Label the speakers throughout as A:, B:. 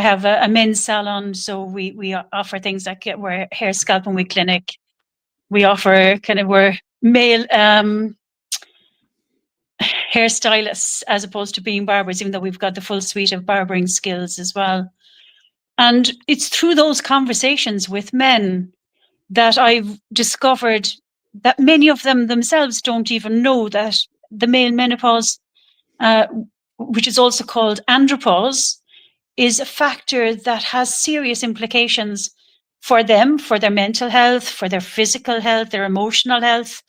A: I have a men's salon, so we offer things like we're hair, scalp and wig clinic. We offer we're male hairstylists as opposed to being barbers, even though we've got the full suite of barbering skills as well. And it's through those conversations with men that I've discovered that many of them themselves don't even know that the male menopause, which is also called andropause, is a factor that has serious implications for them, for their mental health, for their physical health, their emotional health,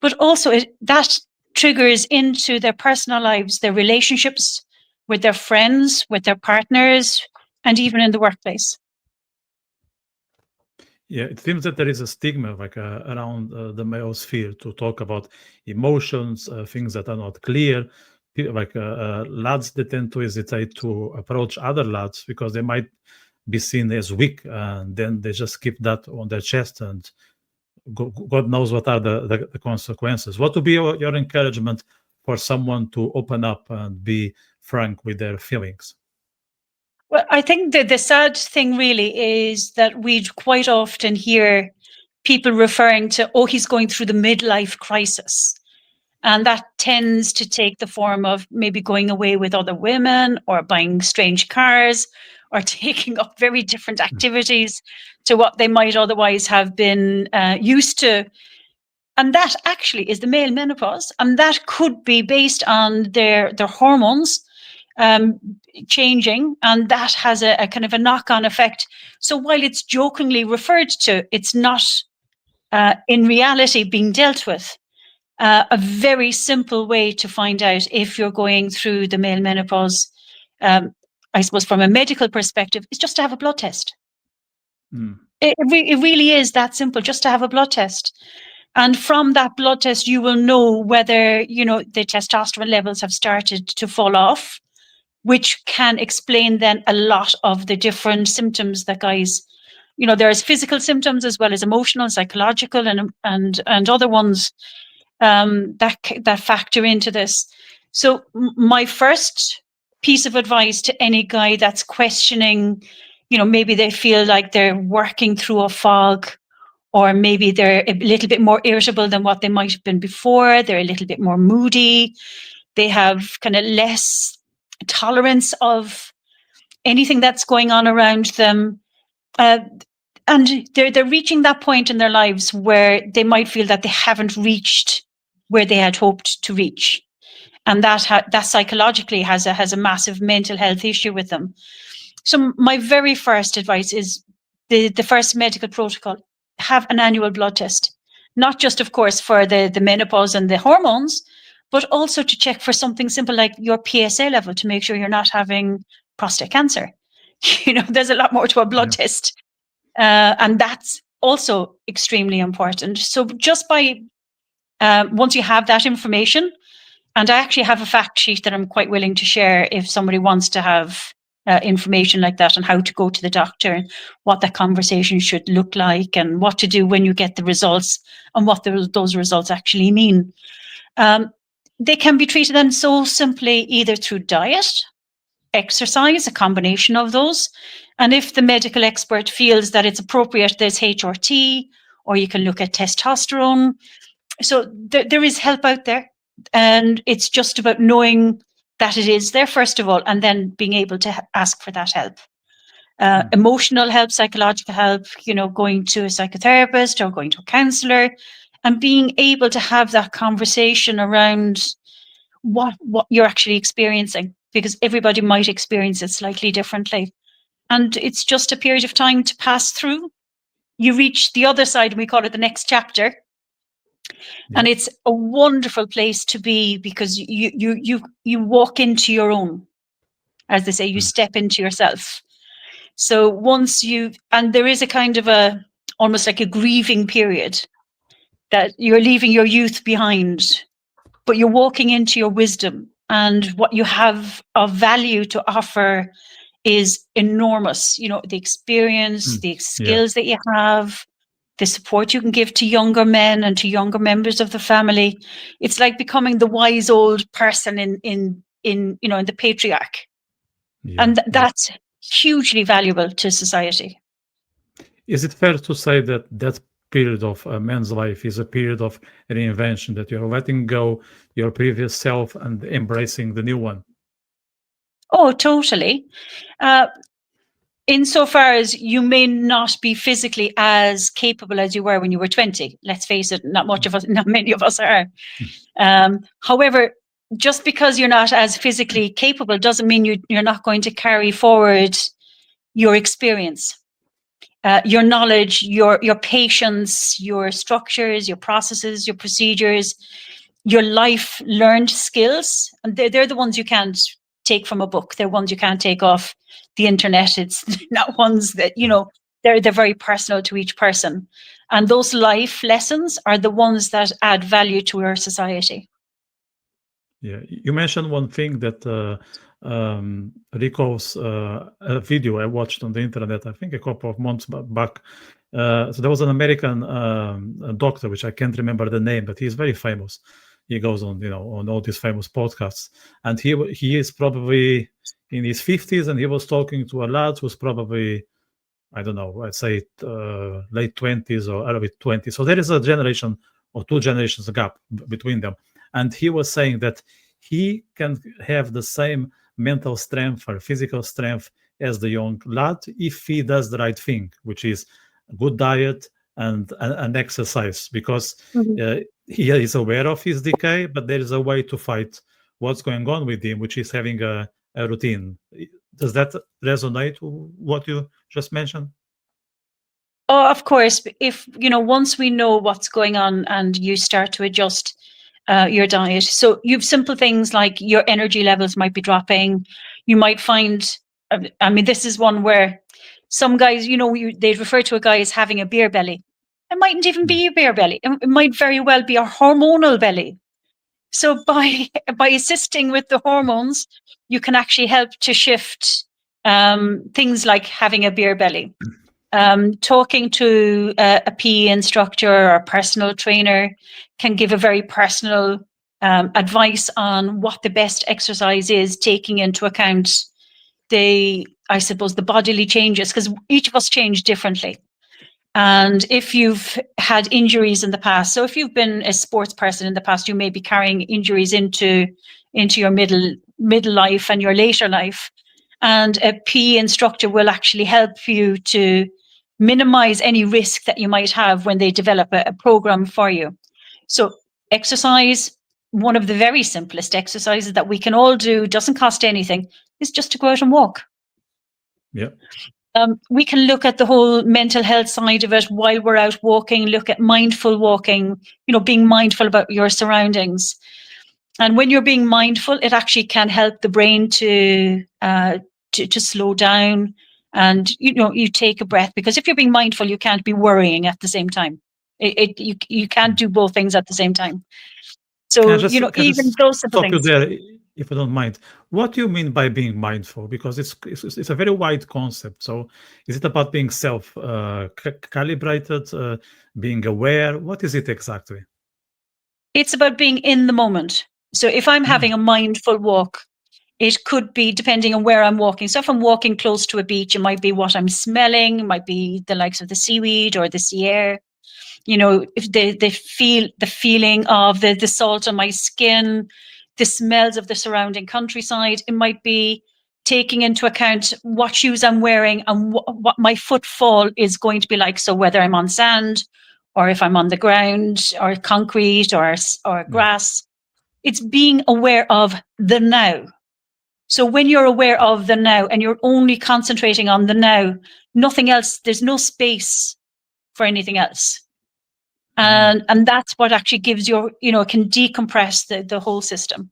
A: but also that triggers into their personal lives, their relationships with their friends, with their partners, and even in the workplace.
B: Yeah, it seems that there is a stigma around the male sphere to talk about emotions, things that are not clear. Lads, they tend to hesitate to approach other lads because they might be seen as weak, and then they just keep that on their chest, and God knows what are the consequences. What would be your encouragement for someone to open up and be frank with their feelings?
A: Well, I think that the sad thing really is that we quite often hear people referring to, oh, he's going through the midlife crisis. And that tends to take the form of maybe going away with other women or buying strange cars or taking up very different activities to what they might otherwise have been used to. And that actually is the male menopause. And that could be based on their hormones changing. And that has a kind of a knock-on effect. So while it's jokingly referred to, it's not in reality being dealt with. A very simple way to find out if you're going through the male menopause, I suppose from a medical perspective, is just to have a blood test. It really is that simple, just to have a blood test. And from that blood test, you will know whether, the testosterone levels have started to fall off, which can explain then a lot of the different symptoms that guys, there's physical symptoms as well as emotional, psychological, and other ones that factor into this. So my first piece of advice to any guy that's questioning, maybe they feel like they're working through a fog, or maybe they're a little bit more irritable than what they might have been before. They're a little bit more moody. They have kind of less tolerance of anything that's going on around them. And they're reaching that point in their lives where they might feel that they haven't reached where they had hoped to reach. And that psychologically has a massive mental health issue with them. So my very first advice is the first medical protocol: have an annual blood test, not just, of course, for the menopause and the hormones, but also to check for something simple like your PSA level to make sure you're not having prostate cancer. There's a lot more to a blood test. And that's also extremely important. So just by, once you have that information, and I actually have a fact sheet that I'm quite willing to share if somebody wants to have information like that, on how to go to the doctor and what that conversation should look like and what to do when you get the results and what those results actually mean. They can be treated then so simply either through diet, exercise, a combination of those. And if the medical expert feels that it's appropriate, there's HRT, or you can look at testosterone. So there is help out there. And it's just about knowing that it is there, first of all, and then being able to ask for that help. Emotional help, psychological help, going to a psychotherapist or going to a counselor, and being able to have that conversation around what you're actually experiencing, because everybody might experience it slightly differently. And it's just a period of time to pass through. You reach the other side, and we call it the next chapter. Yeah. And it's a wonderful place to be, because you walk into your own, as they say, you step into yourself. So once and there is a kind of almost like a grieving period, that you're leaving your youth behind, but you're walking into your wisdom, and what you have of value to offer is enormous. The experience, the skills that you have, the support you can give to younger men and to younger members of the family. It's like becoming the wise old person in the patriarch. Yeah, and that's hugely valuable to society.
B: Is it fair to say that that period of a man's life is a period of reinvention, that you're letting go your previous self and embracing the new one?
A: Oh, totally. Insofar as you may not be physically as capable as you were when you were 20. Let's face it, not many of us are. However, just because you're not as physically capable doesn't mean you're not going to carry forward your experience, your knowledge, your patience, your structures, your processes, your procedures, your life learned skills. And they're the ones you can't take from a book. They're ones you can't take off the internet. It's not ones that, they're very personal to each person. And those life lessons are the ones that add value to our society.
B: Yeah, you mentioned one thing that recalls a video I watched on the internet, I think a couple of months back. So there was an American doctor, which I can't remember the name, but he's very famous. He goes on, on all these famous podcasts, and he is probably in his 50s, and he was talking to a lad who's probably, I don't know, I'd say late 20s or early 20s. So there is a generation or 2 generations gap between them. And he was saying that he can have the same mental strength or physical strength as the young lad if he does the right thing, which is a good diet and exercise, because he is aware of his decay, but there is a way to fight what's going on with him, which is having a routine. Does that resonate with what you just mentioned?
A: Oh, of course. If, once we know what's going on and you start to adjust your diet. So you've simple things like your energy levels might be dropping. You might find, this is one where some guys, they refer to a guy as having a beer belly. It mightn't even be a beer belly. It might very well be a hormonal belly. So by assisting with the hormones, you can actually help to shift things like having a beer belly. Talking to a PE instructor or a personal trainer can give a very personal advice on what the best exercise is, taking into account the bodily changes, because each of us change differently. And if you've had injuries in the past, so if you've been a sports person in the past, you may be carrying injuries into your middle life and your later life. And a PE instructor will actually help you to minimize any risk that you might have when they develop a program for you. So exercise, one of the very simplest exercises that we can all do, doesn't cost anything, is just to go out and walk.
B: Yeah.
A: We can look at the whole mental health side of it while we're out walking, look at mindful walking, being mindful about your surroundings. And when you're being mindful, it actually can help the brain to slow down, and you take a breath, because if you're being mindful, you can't be worrying at the same time. You can't do both things at the same time. So even those simple things.
B: Stop you there, if you don't mind. What do you mean by being mindful? Because it's a very wide concept. So is it about being self-calibrated, being aware? What is it exactly?
A: It's about being in the moment. So if I'm having a mindful walk, it could be depending on where I'm walking. So if I'm walking close to a beach, it might be what I'm smelling, it might be the likes of the seaweed or the sea air. If the feeling of the salt on my skin, the smells of the surrounding countryside. It might be taking into account what shoes I'm wearing and what my footfall is going to be like. So whether I'm on sand or if I'm on the ground or concrete or grass, it's being aware of the now. So when you're aware of the now and you're only concentrating on the now, nothing else, there's no space for anything else. And that's what actually gives can decompress the whole system.